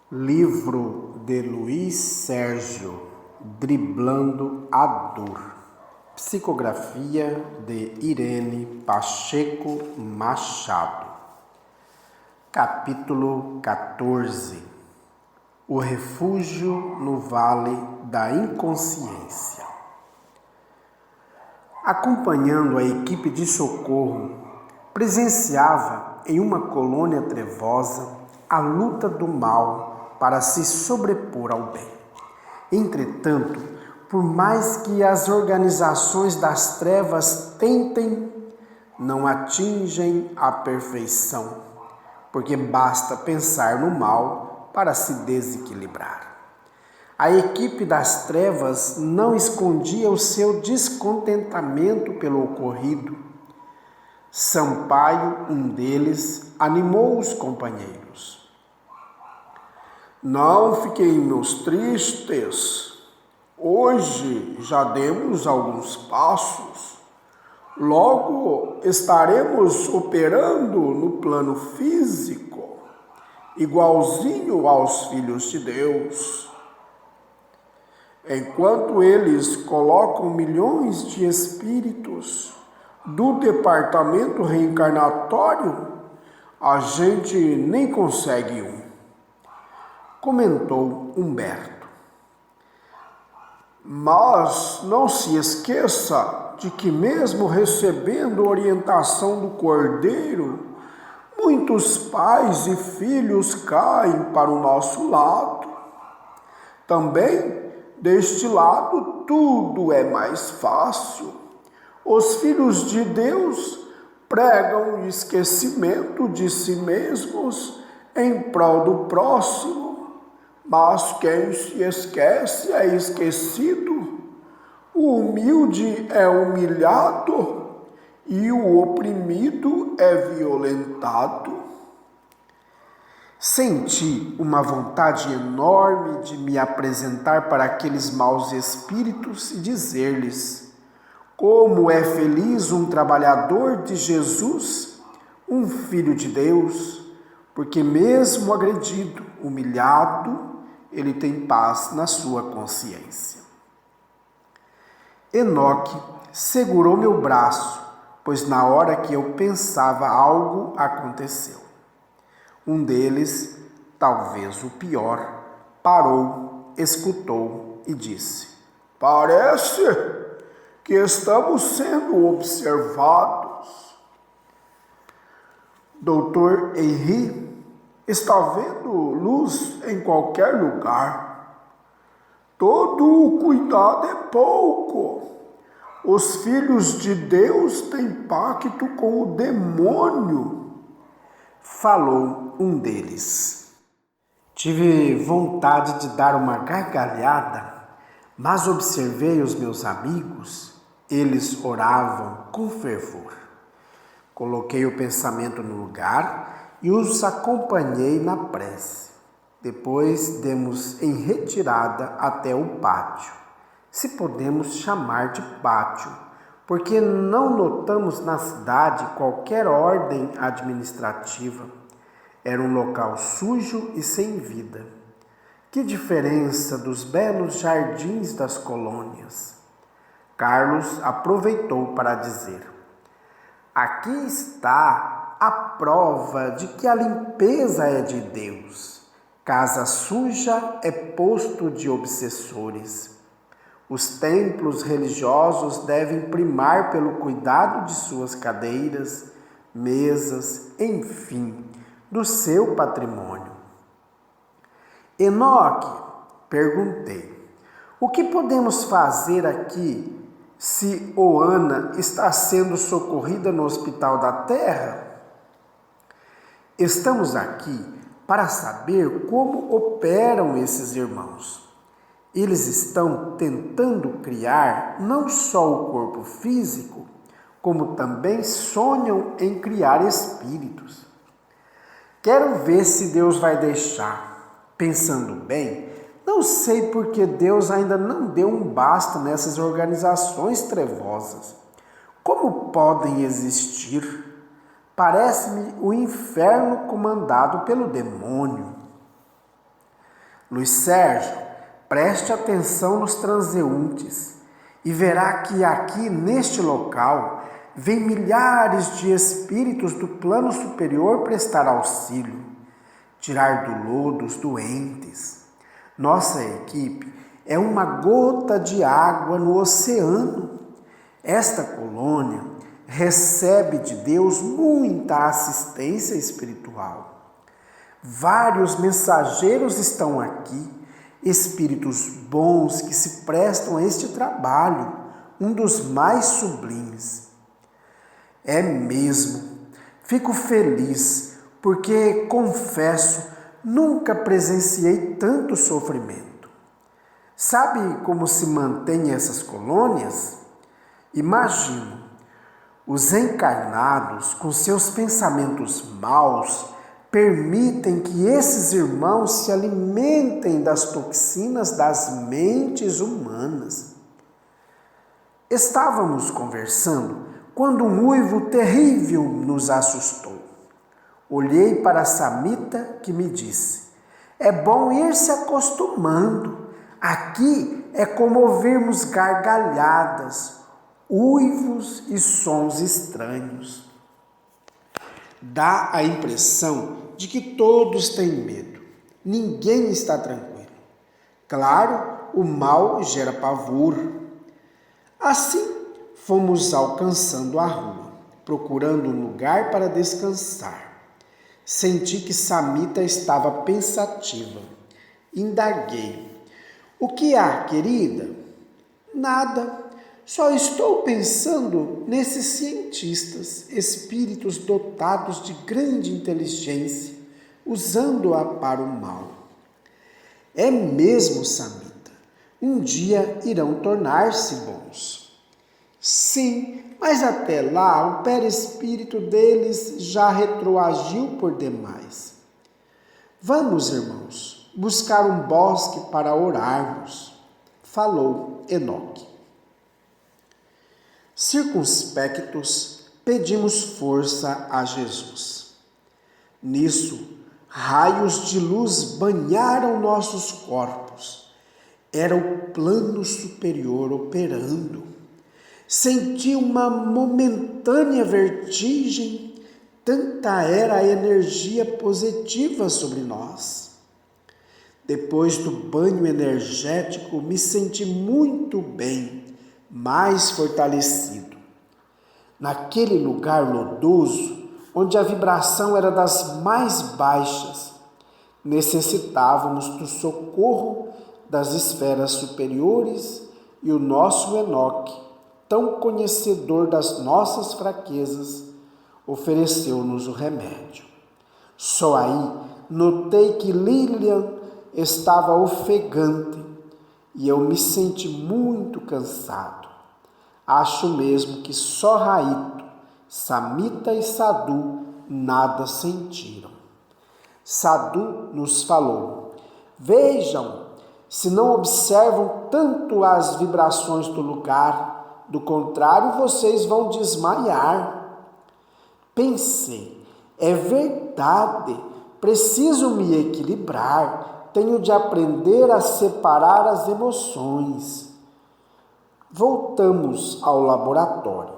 Livro de Luiz Sérgio, Driblando a Dor. Psicografia de Irene Pacheco Machado. Capítulo 14. O refúgio no Vale da Inconsciência. Acompanhando a equipe de socorro, presenciava em uma colônia trevosa a luta do mal para se sobrepor ao bem. Entretanto, por mais que as organizações das trevas tentem, não atingem a perfeição, porque basta pensar no mal para se desequilibrar. A equipe das trevas não escondia o seu descontentamento pelo ocorrido. Sampaio, um deles, animou os companheiros. Não fiquemos tristes. Hoje já demos alguns passos. Logo estaremos operando no plano físico, igualzinho aos filhos de Deus. Enquanto eles colocam milhões de espíritos do departamento reencarnatório, a gente nem consegue um, comentou Humberto. Mas não se esqueça de que mesmo recebendo orientação do Cordeiro, muitos pais e filhos caem para o nosso lado. Também, deste lado, tudo é mais fácil. Os filhos de Deus pregam o esquecimento de si mesmos em prol do próximo, mas quem se esquece é esquecido. O humilde é humilhado e o oprimido é violentado. Senti uma vontade enorme de me apresentar para aqueles maus espíritos e dizer-lhes: como é feliz um trabalhador de Jesus, um filho de Deus, porque mesmo agredido, humilhado, ele tem paz na sua consciência. Enoque segurou meu braço, pois na hora que eu pensava algo aconteceu. Um deles, talvez o pior, parou, escutou e disse: parece que estamos sendo observados. Doutor Henri, está vendo luz em qualquer lugar. Todo o cuidado é pouco. Os filhos de Deus têm pacto com o demônio, falou um deles. Tive vontade de dar uma gargalhada, mas observei os meus amigos. Eles oravam com fervor. Coloquei o pensamento no lugar e os acompanhei na prece. Depois demos em retirada até o pátio, se podemos chamar de pátio, porque não notamos na cidade qualquer ordem administrativa. Era um local sujo e sem vida. Que diferença dos belos jardins das colônias! Carlos aproveitou para dizer: aqui está a prova de que a limpeza é de Deus. Casa suja é posto de obsessores. Os templos religiosos devem primar pelo cuidado de suas cadeiras, mesas, enfim, do seu patrimônio. Enoque, perguntei, o que podemos fazer aqui se Oana está sendo socorrida no Hospital da Terra? Estamos aqui para saber como operam esses irmãos. Eles estão tentando criar não só o corpo físico, como também sonham em criar espíritos. Quero ver se Deus vai deixar. Pensando bem, não sei por que Deus ainda não deu um basta nessas organizações trevosas. Como podem existir? Parece-me o inferno comandado pelo demônio. Luiz Sérgio, preste atenção nos transeuntes e verá que aqui neste local vêm milhares de espíritos do plano superior prestar auxílio, tirar do lodo os doentes. Nossa equipe é uma gota de água no oceano. Esta colônia recebe de Deus muita assistência espiritual. Vários mensageiros estão aqui, espíritos bons que se prestam a este trabalho, um dos mais sublimes. É mesmo, fico feliz, porque, confesso, nunca presenciei tanto sofrimento. Sabe como se mantêm essas colônias? Imagino, os encarnados, com seus pensamentos maus, permitem que esses irmãos se alimentem das toxinas das mentes humanas. Estávamos conversando quando um uivo terrível nos assustou. Olhei para Samita, que me disse: é bom ir se acostumando. Aqui é como ouvirmos gargalhadas, uivos e sons estranhos. Dá a impressão de que todos têm medo. Ninguém está tranquilo. Claro, o mal gera pavor. Assim, fomos alcançando a rua, procurando um lugar para descansar. Senti que Samita estava pensativa. Indaguei: o que há, querida? Nada. Só estou pensando nesses cientistas, espíritos dotados de grande inteligência, usando-a para o mal. É mesmo, Samita. Um dia irão tornar-se bons. Sim, mas até lá o perispírito deles já retroagiu por demais. Vamos, irmãos, buscar um bosque para orarmos, falou Enoque. Circunspectos, pedimos força a Jesus. Nisso, raios de luz banharam nossos corpos. Era o plano superior operando. Senti uma momentânea vertigem, tanta era a energia positiva sobre nós. Depois do banho energético, me senti muito bem, mais fortalecido. Naquele lugar lodoso, onde a vibração era das mais baixas, necessitávamos do socorro das esferas superiores e o nosso Enoque, tão conhecedor das nossas fraquezas, ofereceu-nos o remédio. Só aí notei que Lilian estava ofegante e eu me senti muito cansado. Acho mesmo que só Raito, Samita e Sadhu nada sentiram. Sadhu nos falou: vejam, se não observam tanto as vibrações do lugar, do contrário vocês vão desmaiar. Pensei, é verdade, preciso me equilibrar. Tenho de aprender a separar as emoções. Voltamos ao laboratório.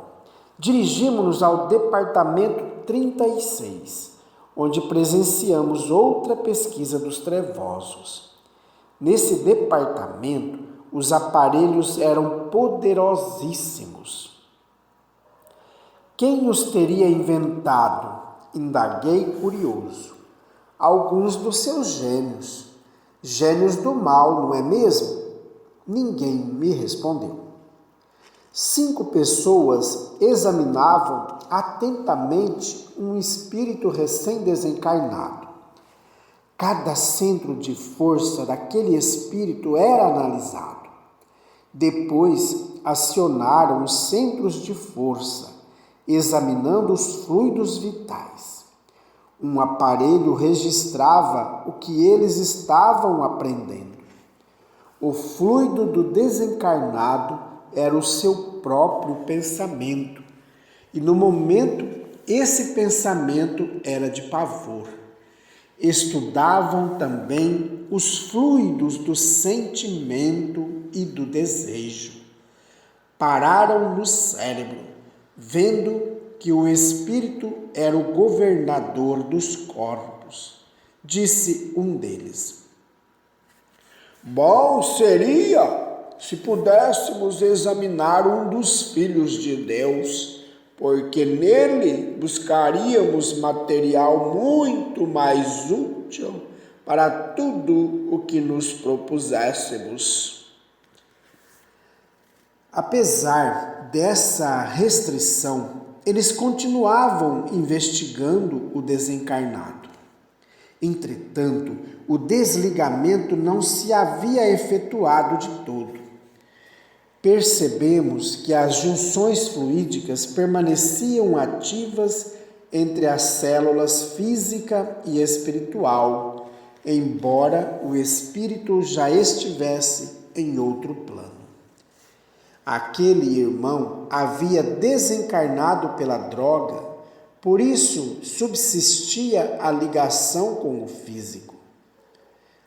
Dirigimos-nos ao departamento 36, onde presenciamos outra pesquisa dos trevosos. Nesse departamento, os aparelhos eram poderosíssimos. Quem os teria inventado? Indaguei curioso. Alguns dos seus gênios. Gênios do mal, não é mesmo? Ninguém me respondeu. 5 pessoas examinavam atentamente um espírito recém-desencarnado. Cada centro de força daquele espírito era analisado. Depois acionaram os centros de força, examinando os fluidos vitais. Um aparelho registrava o que eles estavam aprendendo. O fluido do desencarnado era o seu próprio pensamento. E no momento, esse pensamento era de pavor. Estudavam também os fluidos do sentimento e do desejo. Pararam no cérebro, vendo que o espírito era o governador dos corpos. Disse um deles: bom seria se pudéssemos examinar um dos filhos de Deus, porque nele buscaríamos material muito mais útil para tudo o que nos propuséssemos. Apesar dessa restrição, eles continuavam investigando o desencarnado. Entretanto, o desligamento não se havia efetuado de todo. Percebemos que as junções fluídicas permaneciam ativas entre as células física e espiritual, embora o espírito já estivesse em outro plano. Aquele irmão havia desencarnado pela droga, por isso subsistia a ligação com o físico.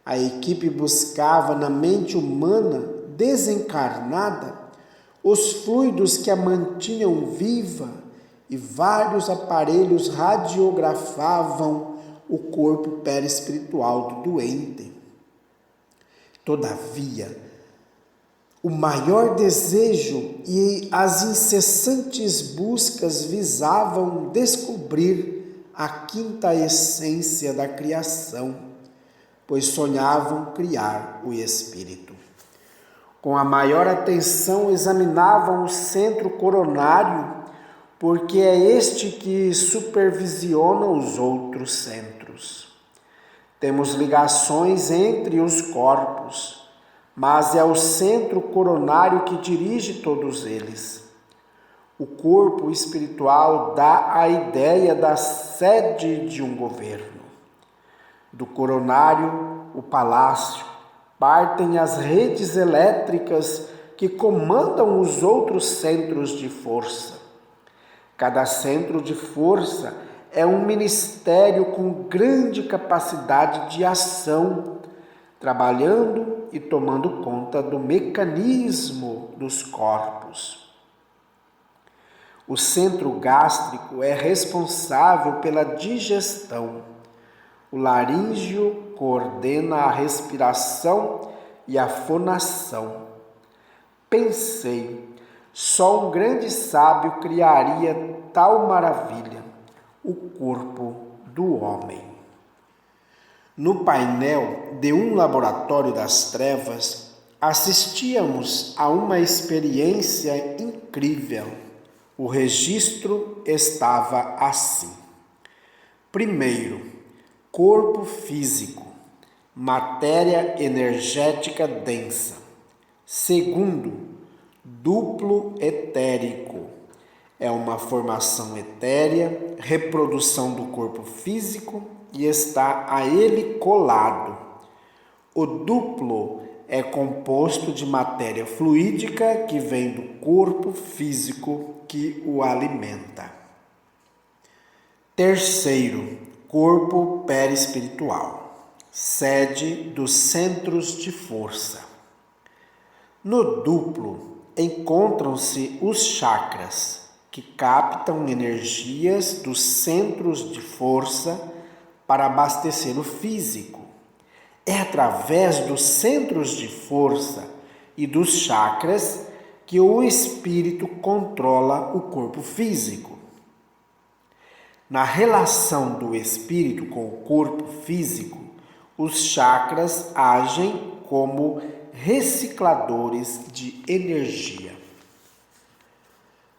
A equipe buscava na mente humana desencarnada os fluidos que a mantinham viva e vários aparelhos radiografavam o corpo perispiritual do doente. Todavia, o maior desejo e as incessantes buscas visavam descobrir a quinta essência da criação, pois sonhavam criar o espírito. Com a maior atenção examinavam o centro coronário, porque é este que supervisiona os outros centros. Temos ligações entre os corpos, mas é o centro coronário que dirige todos eles. O corpo espiritual dá a ideia da sede de um governo. Do coronário, o palácio, partem as redes elétricas que comandam os outros centros de força. Cada centro de força é um ministério com grande capacidade de ação, trabalhando e tomando conta do mecanismo dos corpos. O centro gástrico é responsável pela digestão. O laríngeo coordena a respiração e a fonação. Pensei, só um grande sábio criaria tal maravilha, o corpo do homem. No painel de um laboratório das trevas, assistíamos a uma experiência incrível. O registro estava assim. Primeiro, corpo físico, matéria energética densa. Segundo, duplo etérico. É uma formação etérea, reprodução do corpo físico e está a ele colado. O duplo é composto de matéria fluídica que vem do corpo físico que o alimenta. Terceiro, corpo perispiritual, sede dos centros de força. No duplo encontram-se os chakras, que captam energias dos centros de força para abastecer o físico. É através dos centros de força e dos chakras que o espírito controla o corpo físico. Na relação do espírito com o corpo físico, os chakras agem como recicladores de energia.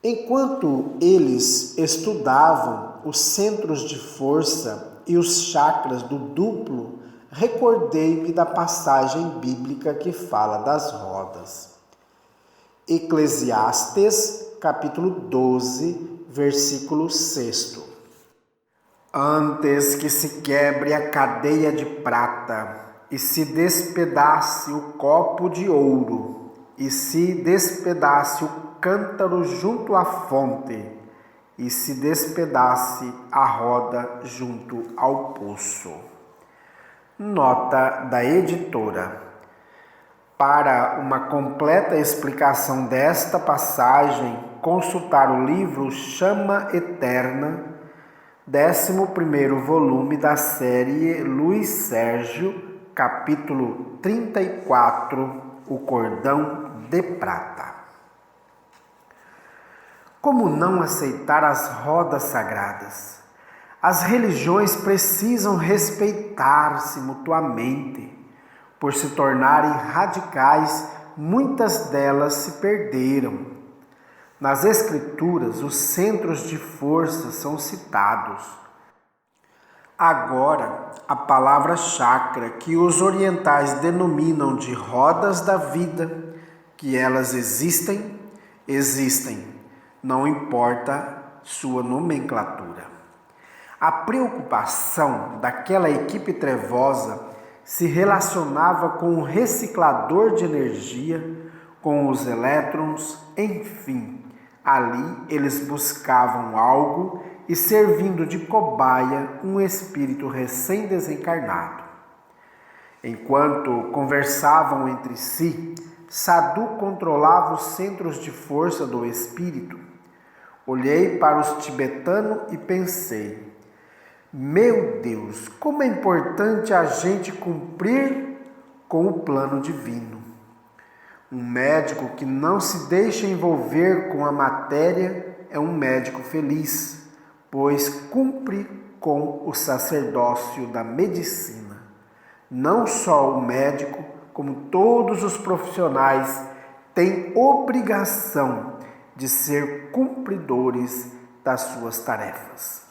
Enquanto eles estudavam os centros de força e os chakras do duplo, recordei-me da passagem bíblica que fala das rodas. Eclesiastes, capítulo 12, versículo 6. Antes que se quebre a cadeia de prata e se despedace o copo de ouro e se despedace o cântaro junto à fonte e se despedace a roda junto ao poço. Nota da editora. Para uma completa explicação desta passagem, consultar o livro Chama Eterna, 11º volume da série Luiz Sérgio, capítulo 34, O Cordão de Prata. Como não aceitar as rodas sagradas? As religiões precisam respeitar-se mutuamente. Por se tornarem radicais, muitas delas se perderam. Nas Escrituras, os centros de força são citados. Agora, a palavra chakra, que os orientais denominam de rodas da vida, que elas existem, não importa sua nomenclatura. A preocupação daquela equipe trevosa se relacionava com o reciclador de energia, com os elétrons, enfim. Ali eles buscavam algo e, servindo de cobaia, um espírito recém-desencarnado. Enquanto conversavam entre si, Sadhu controlava os centros de força do espírito. Olhei para os tibetanos e pensei: meu Deus, como é importante a gente cumprir com o plano divino. Um médico que não se deixa envolver com a matéria é um médico feliz, pois cumpre com o sacerdócio da medicina. Não só o médico, como todos os profissionais têm obrigação de ser cumpridores das suas tarefas.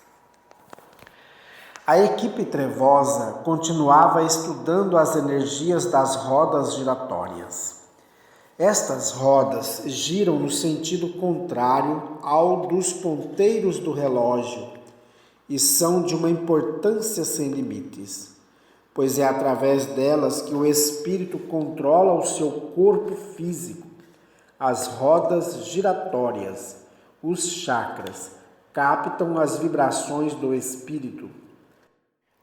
A equipe trevosa continuava estudando as energias das rodas giratórias. Estas rodas giram no sentido contrário ao dos ponteiros do relógio e são de uma importância sem limites, pois é através delas que o espírito controla o seu corpo físico. As rodas giratórias, os chakras, captam as vibrações do espírito.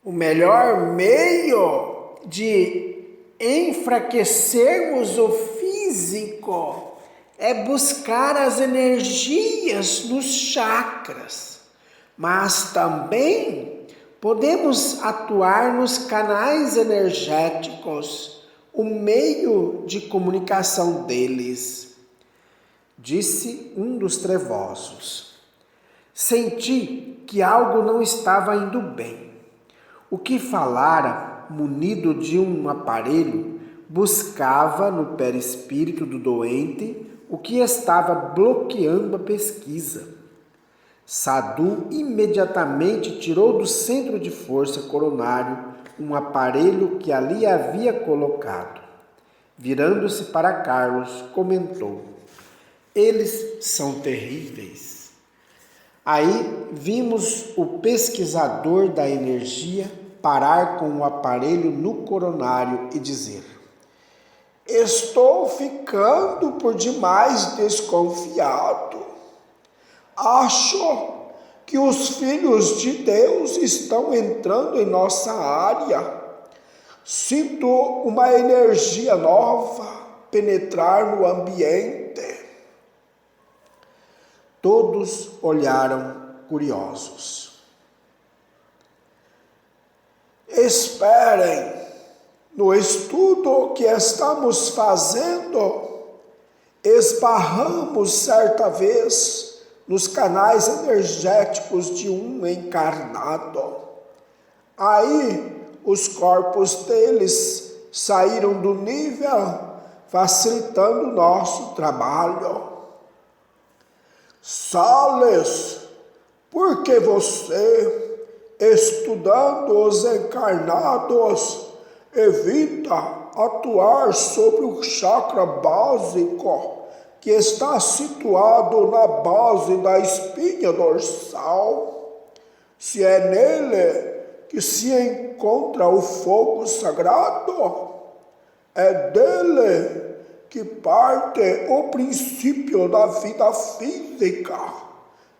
O melhor meio de enfraquecermos o físico é buscar as energias nos chakras, mas também podemos atuar nos canais energéticos, o meio de comunicação deles, disse um dos trevosos. Senti que algo não estava indo bem. O que falara, munido de um aparelho, buscava no perispírito do doente o que estava bloqueando a pesquisa. Sadhu imediatamente tirou do centro de força coronário um aparelho que ali havia colocado. Virando-se para Carlos, comentou: eles são terríveis. Aí vimos o pesquisador da energia parar com o aparelho no coronário e dizer: estou ficando por demais desconfiado. Acho que os filhos de Deus estão entrando em nossa área. Sinto uma energia nova penetrar no ambiente. Todos olharam curiosos. Esperem, no estudo que estamos fazendo, esbarramos certa vez nos canais energéticos de um encarnado. Aí os corpos deles saíram do nível, facilitando o nosso trabalho. Sales, por que você, estudando os encarnados, evita atuar sobre o chakra básico que está situado na base da espinha dorsal? Se é nele que se encontra o fogo sagrado, é dele que parte o princípio da vida física,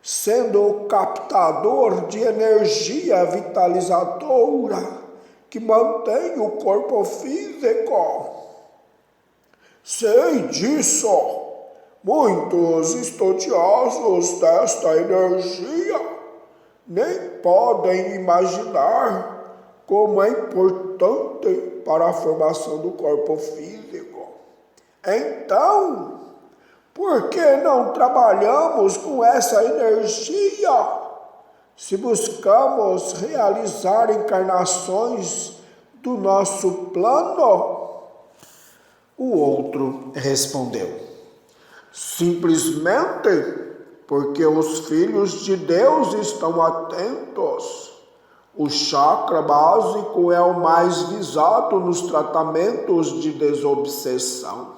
sendo o captador de energia vitalizadora que mantém o corpo físico. Sei disso. Muitos estudiosos desta energia nem podem imaginar como é importante para a formação do corpo físico. Então, por que não trabalhamos com essa energia se buscamos realizar encarnações do nosso plano? O outro respondeu: simplesmente porque os filhos de Deus estão atentos. O chakra básico é o mais visado nos tratamentos de desobsessão,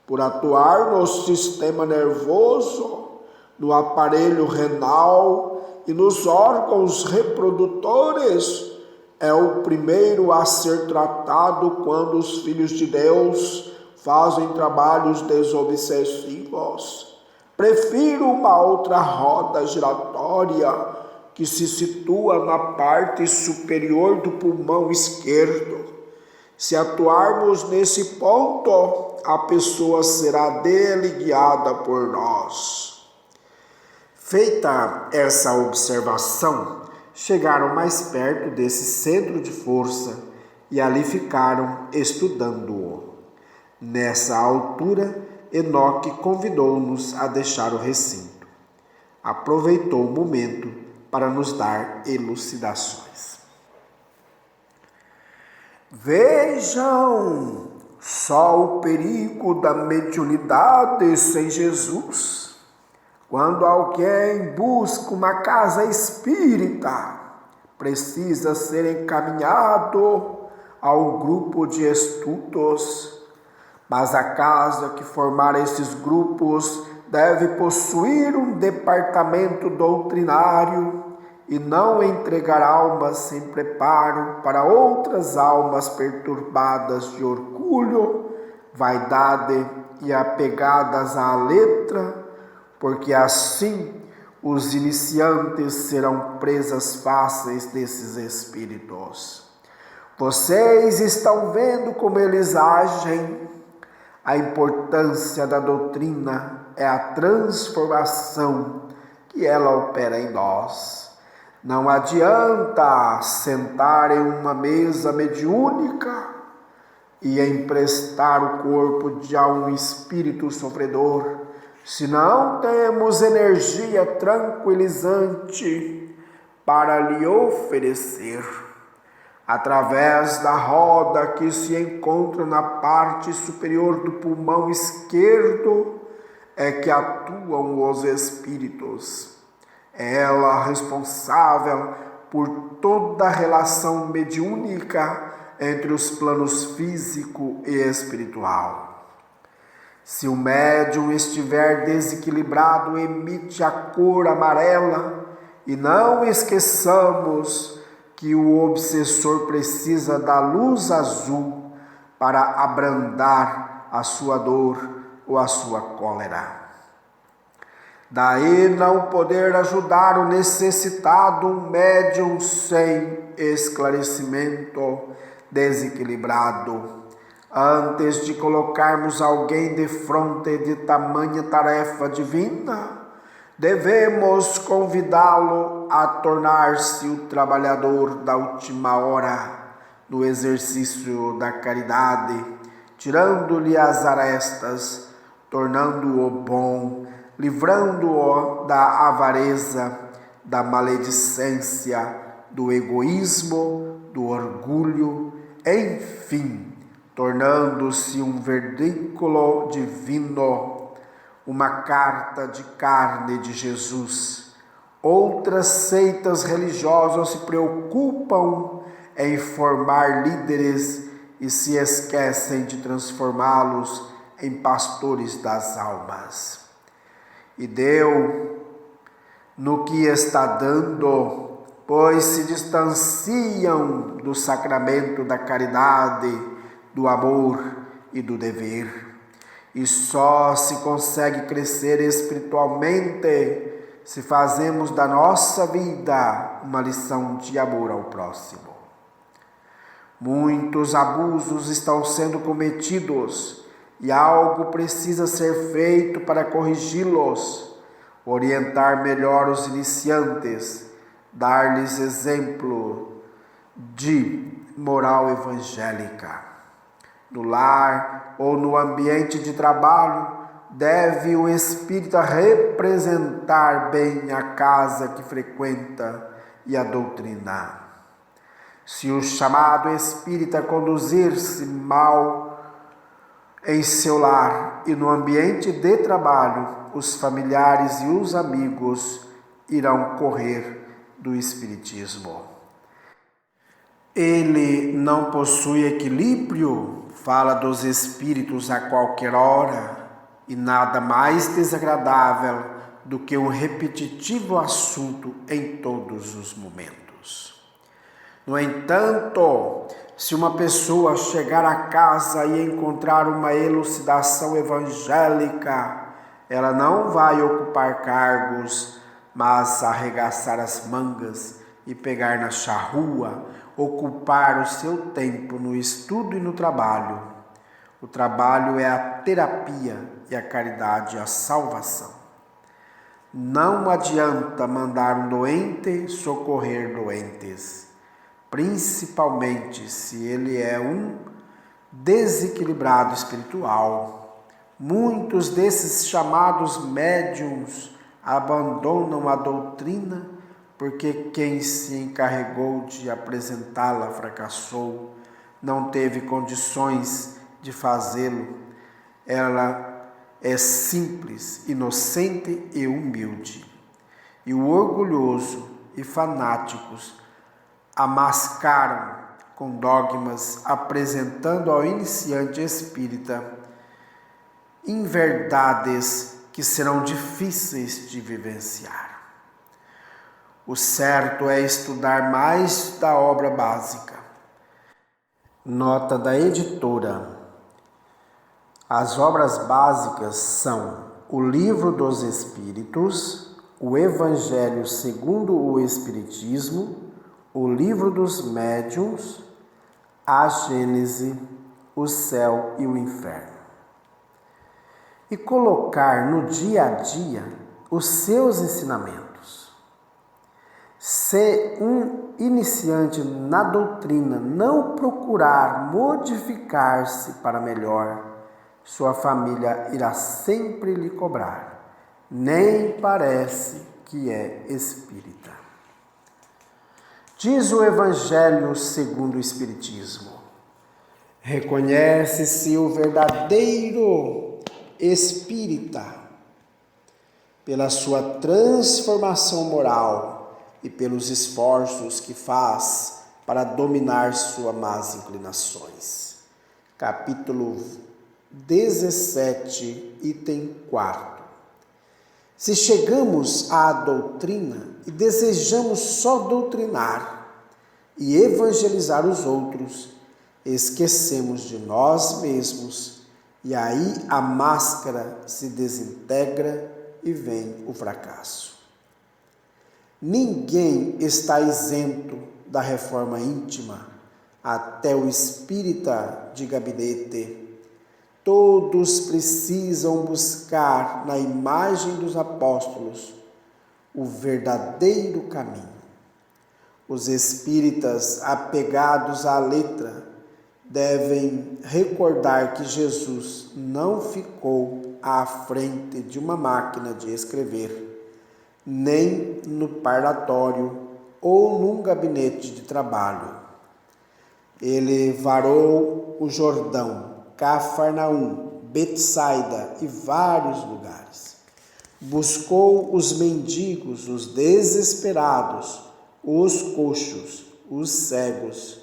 por atuar no sistema nervoso, no aparelho renal e nos órgãos reprodutores. É o primeiro a ser tratado quando os filhos de Deus fazem trabalhos desobsessivos. Prefiro uma outra roda giratória que se situa na parte superior do pulmão esquerdo. Se atuarmos nesse ponto, a pessoa será guiada por nós. Feita essa observação, chegaram mais perto desse centro de força e ali ficaram estudando-o. Nessa altura, Enoque convidou-nos a deixar o recinto. Aproveitou o momento para nos dar elucidações. Vejam só o perigo da mediunidade sem Jesus. Quando alguém busca uma casa espírita, precisa ser encaminhado a um grupo de estudos. Mas a casa que formar esses grupos deve possuir um departamento doutrinário e não entregar almas sem preparo para outras almas perturbadas de orgulho, vaidade e apegadas à letra, porque assim os iniciantes serão presas fáceis desses espíritos. Vocês estão vendo como eles agem? A importância da doutrina é a transformação que ela opera em nós. Não adianta sentar em uma mesa mediúnica e emprestar o corpo a um espírito sofredor, se não temos energia tranquilizante para lhe oferecer. Através da roda que se encontra na parte superior do pulmão esquerdo é que atuam os espíritos. É ela responsável por toda a relação mediúnica entre os planos físico e espiritual. Se o médium estiver desequilibrado, emite a cor amarela, e não esqueçamos que o obsessor precisa da luz azul para abrandar a sua dor ou a sua cólera. Daí não poder ajudar o necessitado, um médium sem esclarecimento, desequilibrado. Antes de colocarmos alguém de fronte de tamanha tarefa divina, devemos convidá-lo a tornar-se o trabalhador da última hora no exercício da caridade, tirando-lhe as arestas, tornando-o bom, livrando-o da avareza, da maledicência, do egoísmo, do orgulho, enfim, tornando-se um versículo divino, uma carta de carne de Jesus. Outras seitas religiosas se preocupam em formar líderes e se esquecem de transformá-los em pastores das almas. E deu no que está dando, pois se distanciam do sacramento da caridade, do amor e do dever. E só se consegue crescer espiritualmente se fazemos da nossa vida uma lição de amor ao próximo. Muitos abusos estão sendo cometidos e algo precisa ser feito para corrigi-los, orientar melhor os iniciantes, dar-lhes exemplo de moral evangélica. No lar ou no ambiente de trabalho, deve o espírita representar bem a casa que frequenta e a doutrina. Se o chamado espírita conduzir-se mal em seu lar e no ambiente de trabalho, os familiares e os amigos irão correr do espiritismo. Ele não possui equilíbrio, fala dos espíritos a qualquer hora, e nada mais desagradável do que um repetitivo assunto em todos os momentos. No entanto, se uma pessoa chegar a casa e encontrar uma elucidação evangélica, ela não vai ocupar cargos, mas arregaçar as mangas e pegar na charrua, ocupar o seu tempo no estudo e no trabalho. O trabalho é a terapia e a caridade a salvação. Não adianta mandar um doente socorrer doentes, principalmente se ele é um desequilibrado espiritual. Muitos desses chamados médiuns abandonam a doutrina porque quem se encarregou de apresentá-la fracassou, não teve condições de fazê-lo. Ela é simples, inocente e humilde. E o orgulhoso e fanáticos a mascaram com dogmas, apresentando ao iniciante espírita inverdades que serão difíceis de vivenciar. O certo é estudar mais da obra básica. Nota da editora. As obras básicas são o Livro dos Espíritos, o Evangelho segundo o Espiritismo, o Livro dos Médiuns, a Gênese, o Céu e o Inferno. E colocar no dia a dia os seus ensinamentos. Se um iniciante na doutrina não procurar modificar-se para melhor, sua família irá sempre lhe cobrar. Nem parece que é espírita. Diz o Evangelho segundo o Espiritismo: reconhece-se o verdadeiro espírita pela sua transformação moral e pelos esforços que faz para dominar suas más inclinações. Capítulo 17, item 4. Se chegamos à doutrina e desejamos só doutrinar e evangelizar os outros, esquecemos de nós mesmos e aí a máscara se desintegra e vem o fracasso. Ninguém está isento da reforma íntima, até o espírita de gabinete. Todos precisam buscar na imagem dos apóstolos o verdadeiro caminho. Os espíritas apegados à letra devem recordar que Jesus não ficou à frente de uma máquina de escrever, nem no parlatório ou num gabinete de trabalho. Ele varou o Jordão, Cafarnaum, Betsaida e vários lugares. Buscou os mendigos, os desesperados, os coxos, os cegos.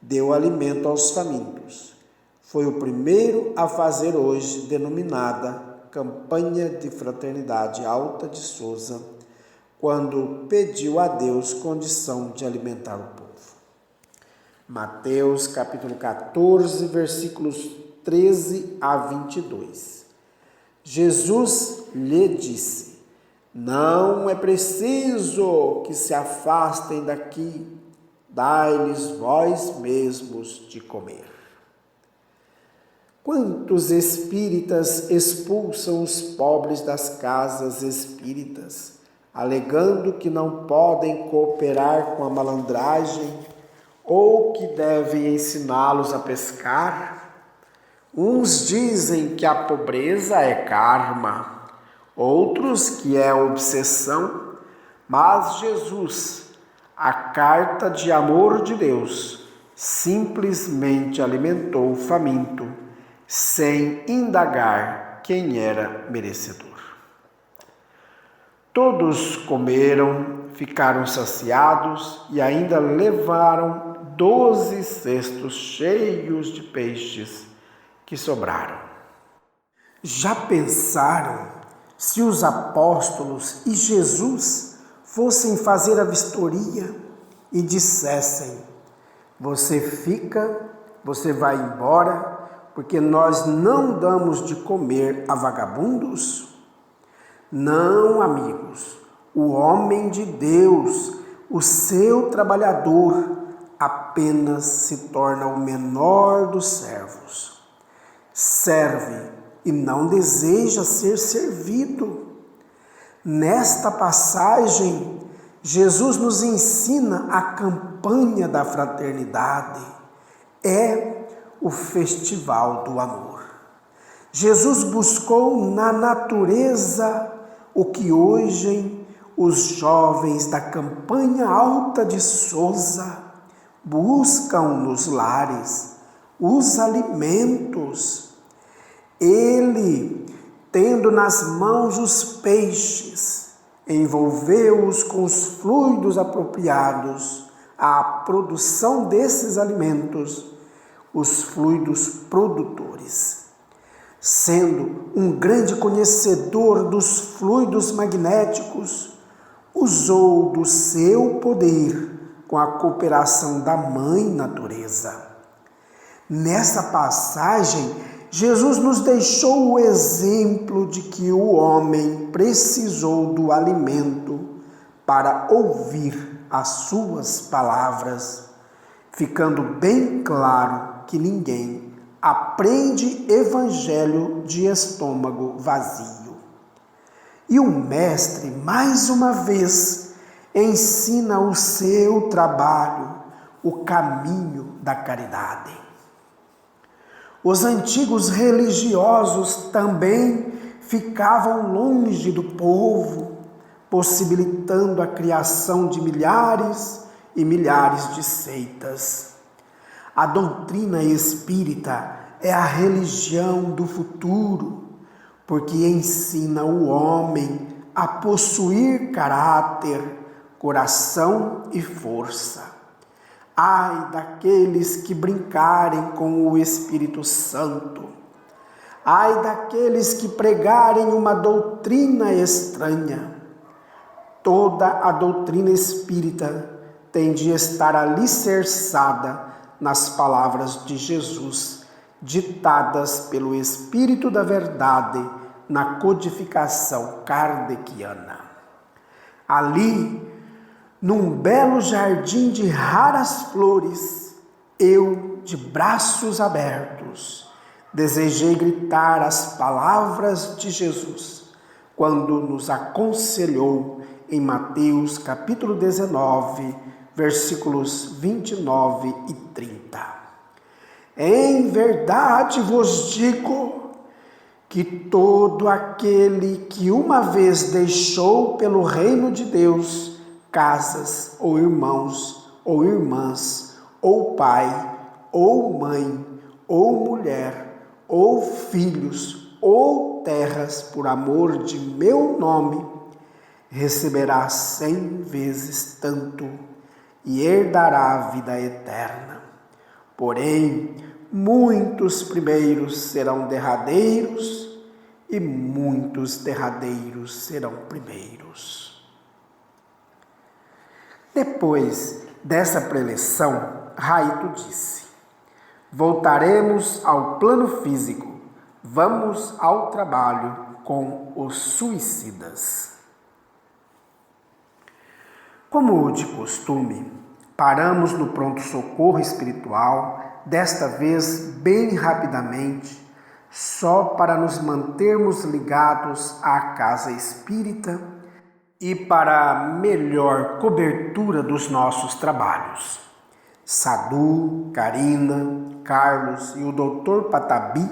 Deu alimento aos famintos. Foi o primeiro a fazer hoje denominada Campanha de Fraternidade Alta de Souza, quando pediu a Deus condição de alimentar o povo. Mateus capítulo 14, versículos 13 a 22. Jesus lhe disse: não é preciso que se afastem daqui, dai-lhes vós mesmos de comer. Quantos espíritas expulsam os pobres das casas espíritas, alegando que não podem cooperar com a malandragem ou que devem ensiná-los a pescar? Uns dizem que a pobreza é karma, outros que é obsessão, mas Jesus, a carta de amor de Deus, simplesmente alimentou o faminto, sem indagar quem era merecedor. Todos comeram, ficaram saciados e ainda levaram 12 cestos cheios de peixes que sobraram. Já pensaram se os apóstolos e Jesus fossem fazer a vistoria e dissessem: você fica, você vai embora, porque nós não damos de comer a vagabundos? Não, amigos, o homem de Deus, o seu trabalhador, apenas se torna o menor dos servos. Serve e não deseja ser servido. Nesta passagem, Jesus nos ensina a campanha da fraternidade. É o festival do amor. Jesus buscou na natureza o que hoje os jovens da campanha alta de Souza buscam nos lares, os alimentos. Ele, tendo nas mãos os peixes, envolveu-os com os fluidos apropriados à produção desses alimentos, os fluidos produtores. Sendo um grande conhecedor dos fluidos magnéticos, usou do seu poder com a cooperação da Mãe Natureza. Nessa passagem, Jesus nos deixou o exemplo de que o homem precisou do alimento para ouvir as suas palavras, ficando bem claro que ninguém aprende evangelho de estômago vazio. E o Mestre, mais uma vez, ensina o seu trabalho, o caminho da caridade. Os antigos religiosos também ficavam longe do povo, possibilitando a criação de milhares e milhares de seitas. A doutrina espírita é a religião do futuro, porque ensina o homem a possuir caráter, coração e força. Ai daqueles que brincarem com o Espírito Santo. Ai daqueles que pregarem uma doutrina estranha. Toda a doutrina espírita tem de estar alicerçada nas palavras de Jesus, ditadas pelo Espírito da Verdade na codificação kardeciana. Ali, num belo jardim de raras flores, eu, de braços abertos, desejei gritar as palavras de Jesus, quando nos aconselhou em Mateus capítulo 19, versículos 29 e 30. Em verdade vos digo que todo aquele que uma vez deixou pelo reino de Deus casas, ou irmãos, ou irmãs, ou pai, ou mãe, ou mulher, ou filhos, ou terras, por amor de meu nome, receberá 100 vezes tanto e herdará a vida eterna. Porém, muitos primeiros serão derradeiros e muitos derradeiros serão primeiros. Depois dessa preleção, Raito disse: voltaremos ao plano físico, vamos ao trabalho com os suicidas. Como de costume, Paramos no pronto-socorro espiritual, desta vez bem rapidamente, só para nos mantermos ligados à casa espírita e para a melhor cobertura dos nossos trabalhos. Sadu, Karina, Carlos e o Dr. Patabi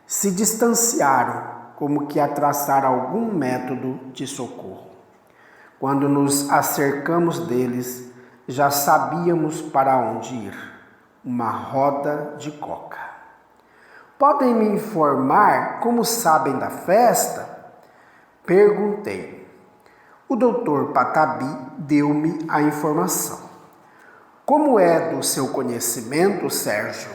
se distanciaram como que a traçar algum método de socorro. Quando nos acercamos deles, já sabíamos para onde ir. Uma roda de coca. Podem me informar como sabem da festa? Perguntei. O doutor Patabi deu-me a informação. Como é do seu conhecimento, Sérgio?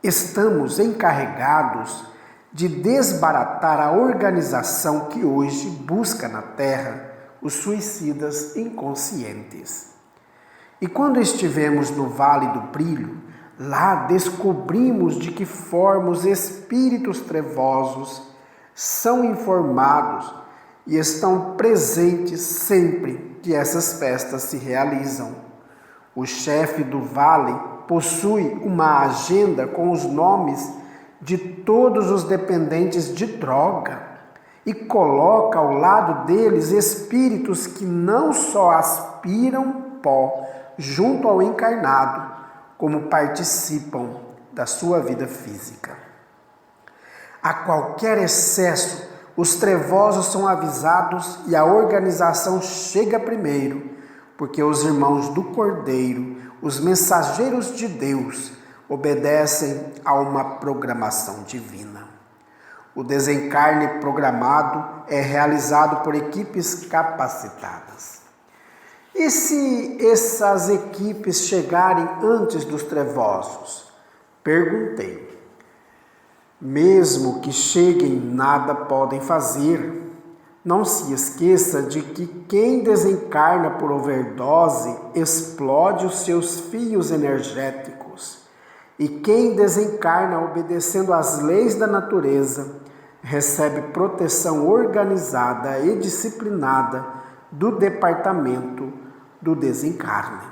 Estamos encarregados de desbaratar a organização que hoje busca na Terra os suicidas inconscientes. E quando estivemos no Vale do Brilho, lá descobrimos de que forma os espíritos trevosos são informados e estão presentes sempre que essas festas se realizam. O chefe do vale possui uma agenda com os nomes de todos os dependentes de droga e coloca ao lado deles espíritos que não só aspiram pó junto ao encarnado, como participam da sua vida física. A qualquer excesso, os trevosos são avisados e a organização chega primeiro, porque os irmãos do Cordeiro, os mensageiros de Deus, obedecem a uma programação divina. O desencarne programado é realizado por equipes capacitadas. E se essas equipes chegarem antes dos trevosos? Perguntei. Mesmo que cheguem, nada podem fazer. Não se esqueça de que quem desencarna por overdose explode os seus fios energéticos. E quem desencarna obedecendo às leis da natureza recebe proteção organizada e disciplinada do departamento do desencarne.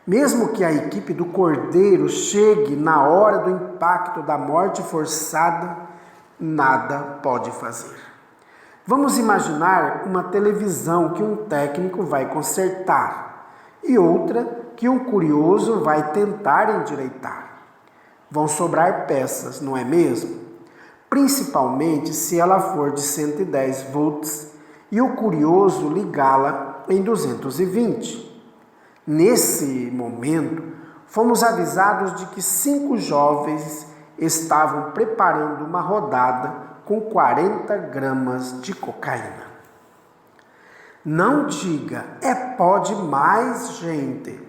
Mesmo que a equipe do Cordeiro chegue na hora do impacto da morte forçada, nada pode fazer. Vamos imaginar uma televisão que um técnico vai consertar e outra que um curioso vai tentar endireitar. Vão sobrar peças, não é mesmo? Principalmente se ela for de 110 volts e o curioso ligá-la em 220. Nesse momento, fomos avisados de que 5 jovens estavam preparando uma rodada com 40 gramas de cocaína. Não diga, é pó demais, gente.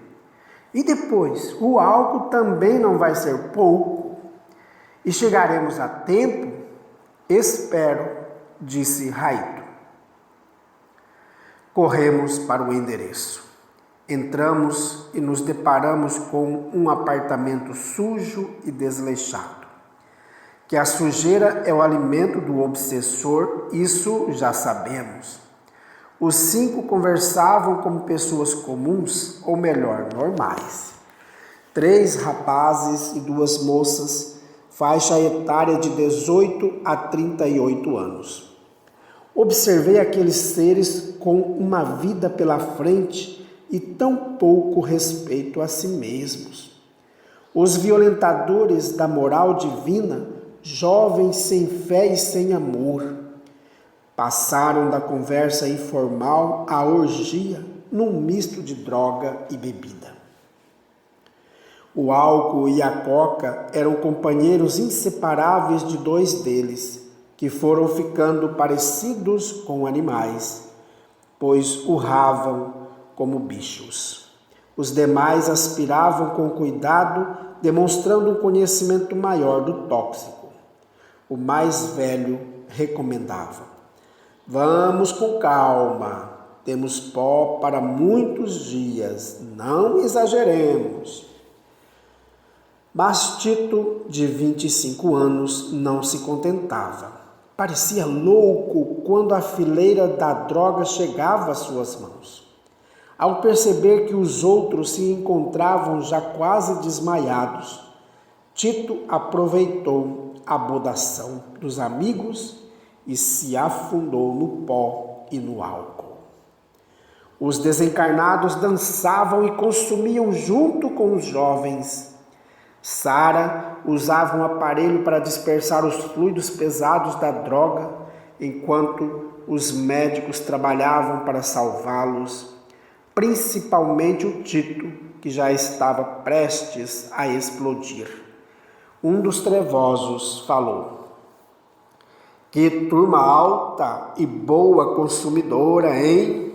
E depois, o álcool também não vai ser pouco. E chegaremos a tempo? Espero, disse Raito. Corremos para o endereço. Entramos e nos deparamos com um apartamento sujo e desleixado. Que a sujeira é o alimento do obsessor, isso já sabemos. Os 5 conversavam como pessoas comuns, ou melhor, normais. 3 rapazes e 2 moças, faixa etária de 18 a 38 anos. Observei aqueles seres com uma vida pela frente e tão pouco respeito a si mesmos. Os violentadores da moral divina, jovens sem fé e sem amor, passaram da conversa informal à orgia num misto de droga e bebida. O álcool e a coca eram companheiros inseparáveis de 2 deles, que foram ficando parecidos com animais, pois urravam como bichos. Os demais aspiravam com cuidado, demonstrando um conhecimento maior do tóxico. O mais velho recomendava: vamos com calma, temos pó para muitos dias, não exageremos. Mas Tito, de 25 anos, não se contentava. Parecia louco quando a fileira da droga chegava às suas mãos. Ao perceber que os outros se encontravam já quase desmaiados, Tito aproveitou a bodação dos amigos e se afundou no pó e no álcool. Os desencarnados dançavam e consumiam junto com os jovens. Sara usava um aparelho para dispersar os fluidos pesados da droga, enquanto os médicos trabalhavam para salvá-los, principalmente o Tito, que já estava prestes a explodir. Um dos trevosos falou: "Que turma alta e boa consumidora, hein?"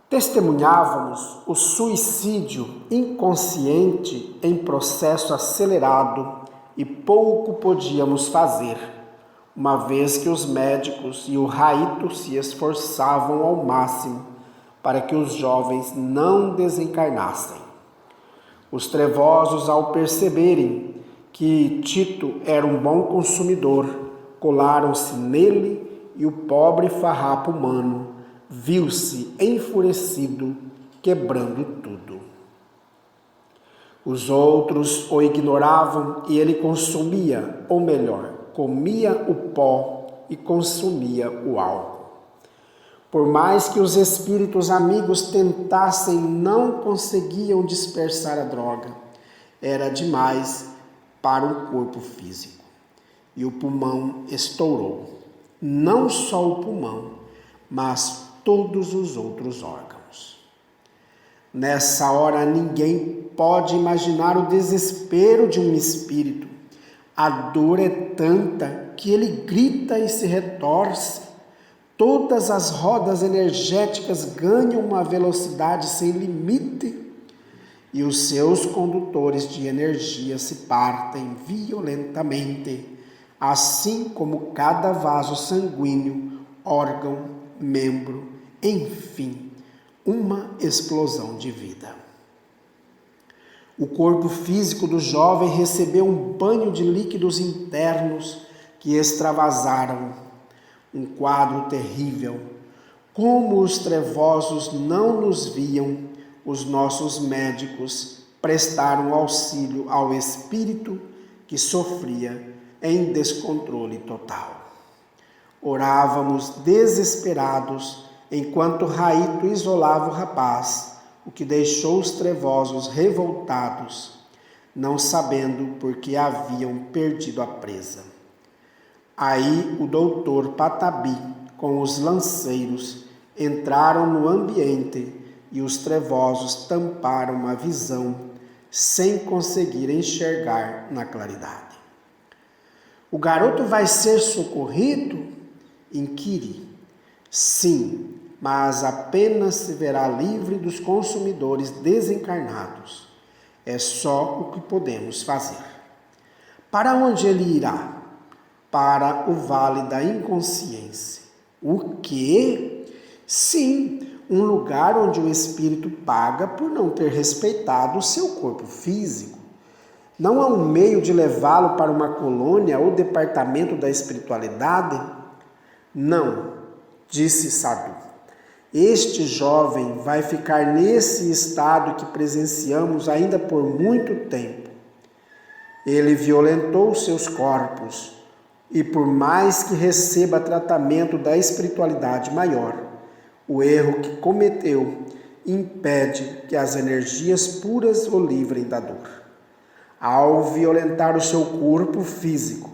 Testemunhávamos o suicídio inconsciente em processo acelerado e pouco podíamos fazer, uma vez que os médicos e o Raito se esforçavam ao máximo para que os jovens não desencarnassem. Os trevosos, ao perceberem que Tito era um bom consumidor, colaram-se nele e o pobre farrapo humano viu-se enfurecido, quebrando tudo. Os outros o ignoravam e ele consumia, ou melhor, comia o pó e consumia o álcool. Por mais que os espíritos amigos tentassem, não conseguiam dispersar a droga. Era demais para o corpo físico. E o pulmão estourou. Não só o pulmão, mas todos os outros órgãos. Nessa hora, ninguém pode imaginar o desespero de um espírito. A dor é tanta que ele grita e se retorce. Todas as rodas energéticas ganham uma velocidade sem limite e os seus condutores de energia se partem violentamente, assim como cada vaso sanguíneo, órgão, membro, enfim, uma explosão de vida. O corpo físico do jovem recebeu um banho de líquidos internos que extravasaram. Um quadro terrível. Como os trevosos não nos viam, os nossos médicos prestaram auxílio ao espírito que sofria em descontrole total. Orávamos desesperados enquanto Raito isolava o rapaz, o que deixou os trevosos revoltados, não sabendo por que haviam perdido a presa. Aí o doutor Patabi, com os lanceiros, entraram no ambiente e os trevosos tamparam a visão, sem conseguir enxergar na claridade. "O garoto vai ser socorrido?" inquiri. "Sim, mas apenas se verá livre dos consumidores desencarnados. É só o que podemos fazer." "Para onde ele irá?" "Para o Vale da Inconsciência." "O quê?" "Sim, um lugar onde o espírito paga por não ter respeitado o seu corpo físico. Não há um meio de levá-lo para uma colônia ou departamento da espiritualidade?" "Não," disse Sadhu. "Este jovem vai ficar nesse estado que presenciamos ainda por muito tempo. Ele violentou seus corpos e, por mais que receba tratamento da espiritualidade maior, o erro que cometeu impede que as energias puras o livrem da dor. Ao violentar o seu corpo físico,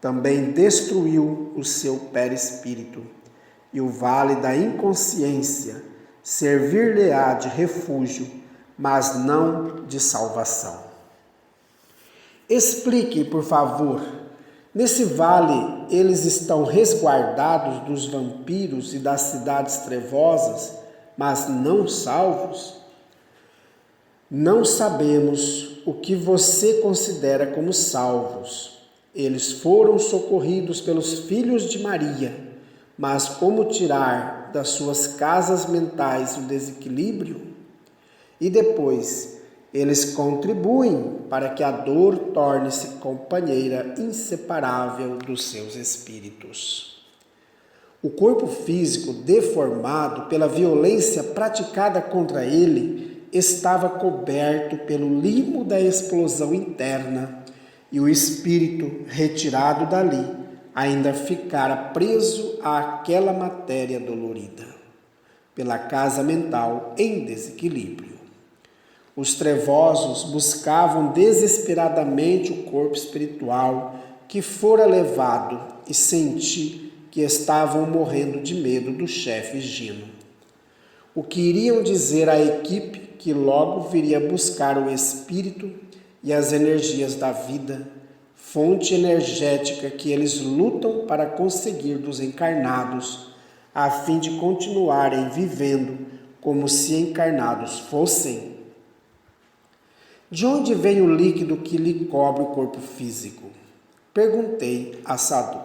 também destruiu o seu perispírito. E o Vale da Inconsciência servir-lhe-á de refúgio, mas não de salvação." "Explique, por favor. Nesse vale, eles estão resguardados dos vampiros e das cidades trevosas, mas não salvos?" "Não sabemos o que você considera como salvos. Eles foram socorridos pelos filhos de Maria, mas como tirar das suas casas mentais o desequilíbrio? E depois, eles contribuem para que a dor torne-se companheira inseparável dos seus espíritos." O corpo físico, deformado pela violência praticada contra ele, estava coberto pelo limo da explosão interna, e o espírito, retirado dali, ainda ficara preso àquela matéria dolorida, pela casa mental em desequilíbrio. Os trevosos buscavam desesperadamente o corpo espiritual que fora levado e senti que estavam morrendo de medo do chefe Gino. O que iriam dizer à equipe que logo viria buscar o espírito e as energias da vida, fonte energética que eles lutam para conseguir dos encarnados, a fim de continuarem vivendo como se encarnados fossem? De onde vem o líquido que lhe cobre o corpo físico? Perguntei a Sadhu.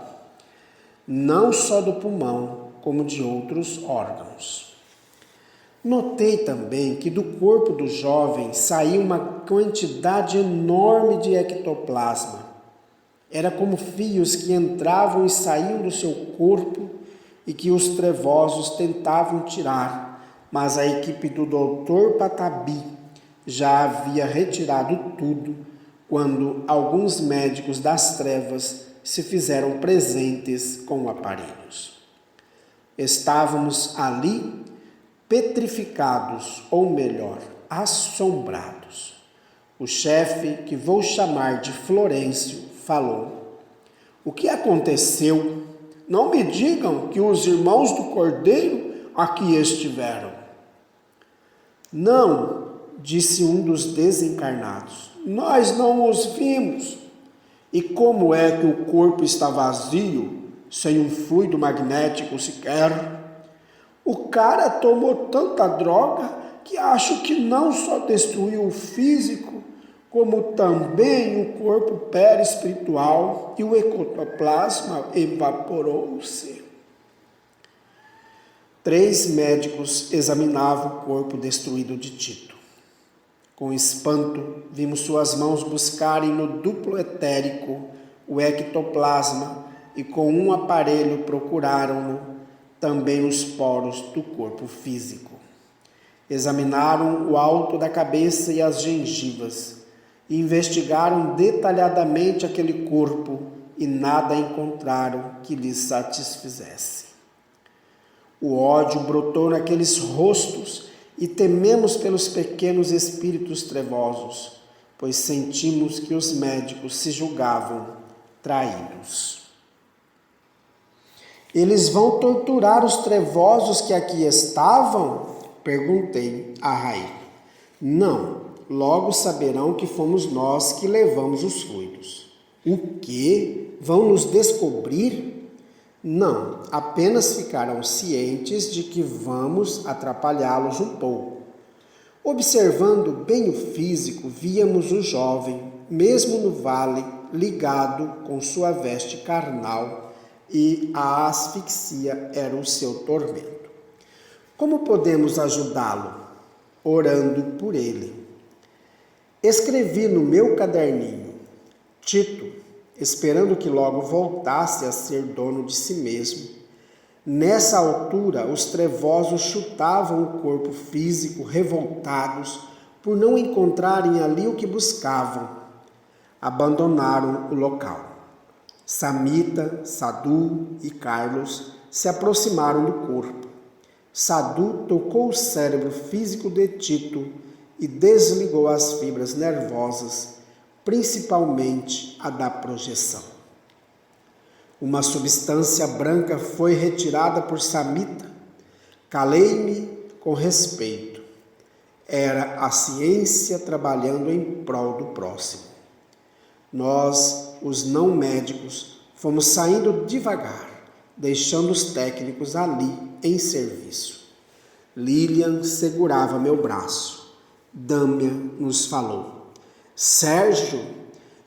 Não só do pulmão, como de outros órgãos. Notei também que do corpo do jovem saía uma quantidade enorme de ectoplasma. Era como fios que entravam e saíam do seu corpo e que os trevosos tentavam tirar, mas a equipe do Dr. Patabi já havia retirado tudo quando alguns médicos das trevas se fizeram presentes com aparelhos. Estávamos ali petrificados, ou melhor, assombrados. O chefe, que vou chamar de Florencio, falou: o que aconteceu? Não me digam que os irmãos do Cordeiro aqui estiveram. Não, disse um dos desencarnados. Nós não os vimos. E como é que o corpo está vazio, sem um fluido magnético sequer? O cara tomou tanta droga que acho que não só destruiu o físico, como também o corpo perispiritual, e o ectoplasma evaporou-se. 3 médicos examinavam o corpo destruído de Tito. Com espanto, vimos suas mãos buscarem no duplo etérico o ectoplasma e com um aparelho procuraram-no também nos poros do corpo físico. Examinaram o alto da cabeça e as gengivas, e investigaram detalhadamente aquele corpo e nada encontraram que lhes satisfizesse. O ódio brotou naqueles rostos e tememos pelos pequenos espíritos trevosos, pois sentimos que os médicos se julgavam traídos. Eles vão torturar os trevosos que aqui estavam? Perguntei a Raí. Não, logo saberão que fomos nós que levamos os fluidos. O quê? Vão nos descobrir? Não, apenas ficarão cientes de que vamos atrapalhá-los um pouco. Observando bem o físico, víamos o jovem, mesmo no vale, ligado com sua veste carnal, e a asfixia era o seu tormento. Como podemos ajudá-lo? Orando por ele. Escrevi no meu caderninho: Tito, esperando que logo voltasse a ser dono de si mesmo. Nessa altura, os trevosos chutavam o corpo físico, revoltados por não encontrarem ali o que buscavam. Abandonaram o local. Samita, Sadhu e Carlos se aproximaram do corpo. Sadhu tocou o cérebro físico de Tito e desligou as fibras nervosas, principalmente a da projeção. Uma substância branca foi retirada por Samita. Calei-me com respeito. Era a ciência trabalhando em prol do próximo. Nós, os não médicos, fomos saindo devagar, deixando os técnicos ali em serviço. Lilian segurava meu braço. Dâmia nos falou: Sérgio,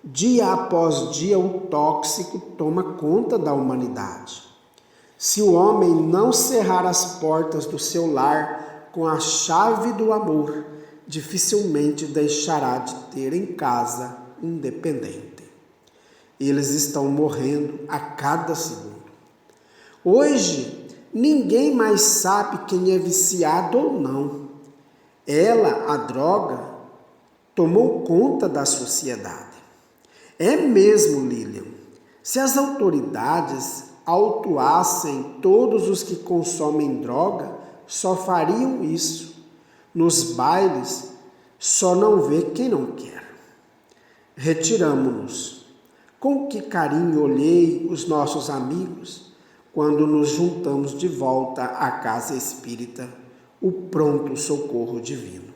dia após dia o tóxico toma conta da humanidade. Se o homem não cerrar as portas do seu lar com a chave do amor, dificilmente deixará de ter em casa um dependente. Eles estão morrendo a cada segundo. Hoje, ninguém mais sabe quem é viciado ou não. Ela, a droga, tomou conta da sociedade. É mesmo, Lilian. Se as autoridades autuassem todos os que consomem droga, só fariam isso. Nos bailes, só não vê quem não quer. Retiramo-nos. Com que carinho olhei os nossos amigos quando nos juntamos de volta à casa espírita, o pronto socorro divino.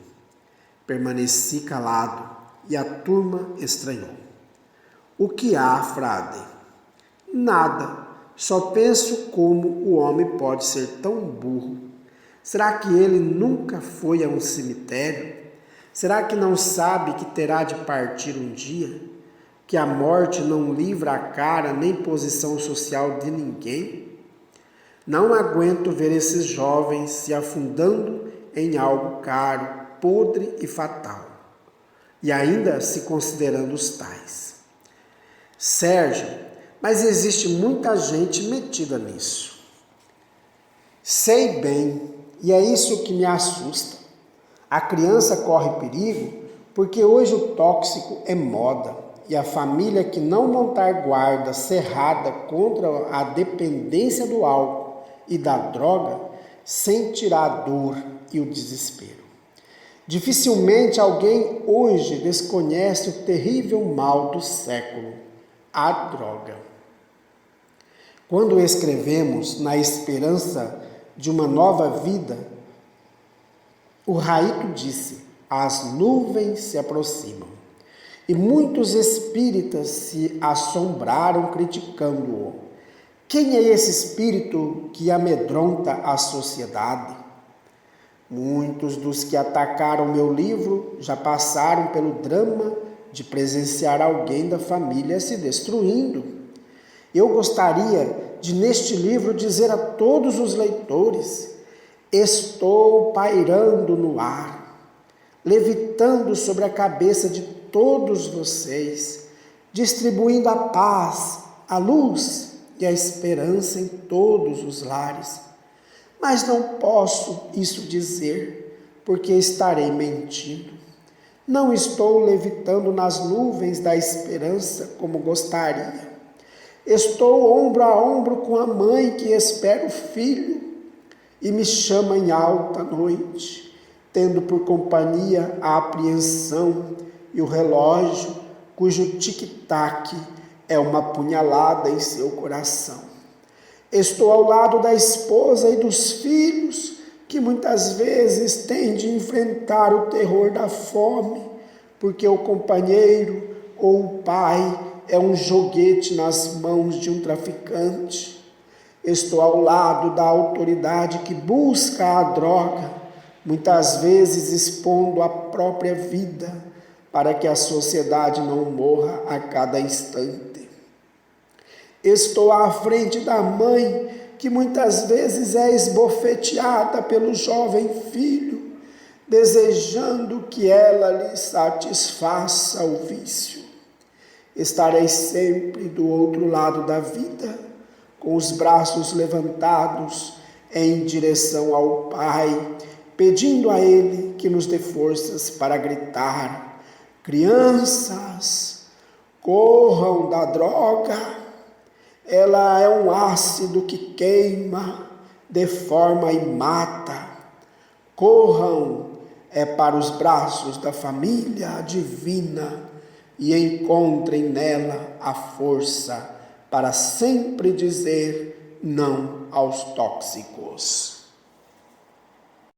Permaneci calado e a turma estranhou. O que há, frade? Nada, só penso como o homem pode ser tão burro. Será que ele nunca foi a um cemitério? Será que não sabe que terá de partir um dia? Que a morte não livra a cara nem posição social de ninguém? Não aguento ver esses jovens se afundando em algo caro, podre e fatal, e ainda se considerando os tais. Sérgio, mas existe muita gente metida nisso. Sei bem, e é isso que me assusta. A criança corre perigo porque hoje o tóxico é moda e a família que não montar guarda cerrada contra a dependência do álcool e da droga sentirá a dor e o desespero. Dificilmente alguém hoje desconhece o terrível mal do século, a droga. Quando escrevemos na esperança de uma nova vida, o Raito disse: as nuvens se aproximam. E muitos espíritas se assombraram criticando-o. Quem é esse espírito que amedronta a sociedade? Muitos dos que atacaram meu livro já passaram pelo drama de presenciar alguém da família se destruindo. Eu gostaria de, neste livro, dizer a todos os leitores: estou pairando no ar, levitando sobre a cabeça de todos vocês, distribuindo a paz, a luz e a esperança em todos os lares. Mas não posso isso dizer, porque estarei mentindo. Não estou levitando nas nuvens da esperança como gostaria. Estou ombro a ombro com a mãe que espera o filho e me chama em alta noite, tendo por companhia a apreensão e o relógio, cujo tic-tac é uma punhalada em seu coração. Estou ao lado da esposa e dos filhos, que muitas vezes têm de enfrentar o terror da fome, porque o companheiro ou o pai é um joguete nas mãos de um traficante. Estou ao lado da autoridade que busca a droga, muitas vezes expondo a própria vida, para que a sociedade não morra a cada instante. Estou à frente da mãe, que muitas vezes é esbofeteada pelo jovem filho, desejando que ela lhe satisfaça o vício. Estarei sempre do outro lado da vida, com os braços levantados em direção ao Pai, pedindo a Ele que nos dê forças para gritar: crianças, corram da droga. Ela é um ácido que queima, deforma e mata. Corram para os braços da família divina e encontrem nela a força para sempre dizer não aos tóxicos.